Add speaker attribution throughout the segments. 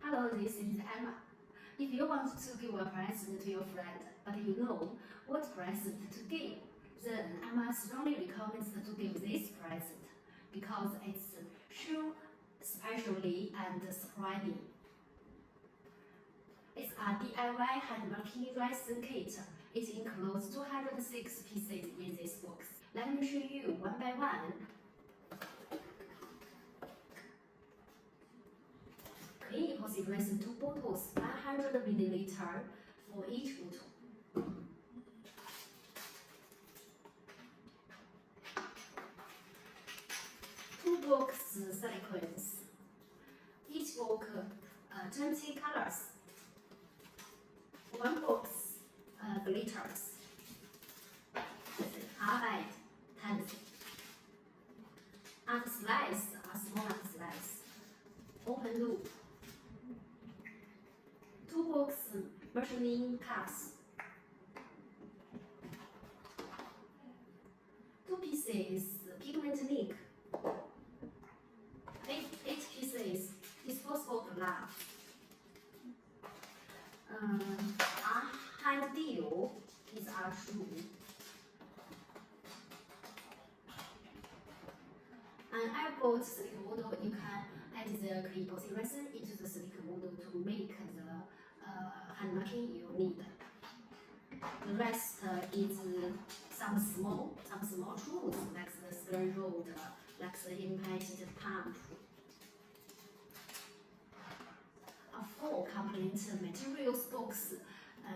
Speaker 1: Hello, this is Emma. If you want to give a present to your friend, but you know what present to give, then Emma strongly recommends to give this present because it's sure, specially and surprising. It's a DIY Handmade Resin Kit. It includes 206 pieces in this box. Let me show you one by one. Clean epoxy resin 2 bottles, 100 ml for each bottle. Two box silicones. Each box 20 colors. One box glitters. Carbide pens. And slice are small slice. Open loop. Two box measuring cups. 2 pieces pigment ink. 8 pieces disposable glass. A hand deal is our shoe. An airport silicone model, you can add the clean epoxy resin into the silicone model to make the hand marking you need. The rest is some small tools like the spray rod, like the impacted pump. A full complete materials box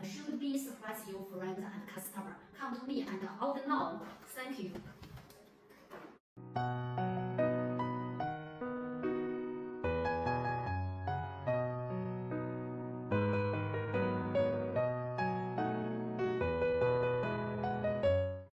Speaker 1: should be surprise your friend and customer. Come to me and order now. Thank you.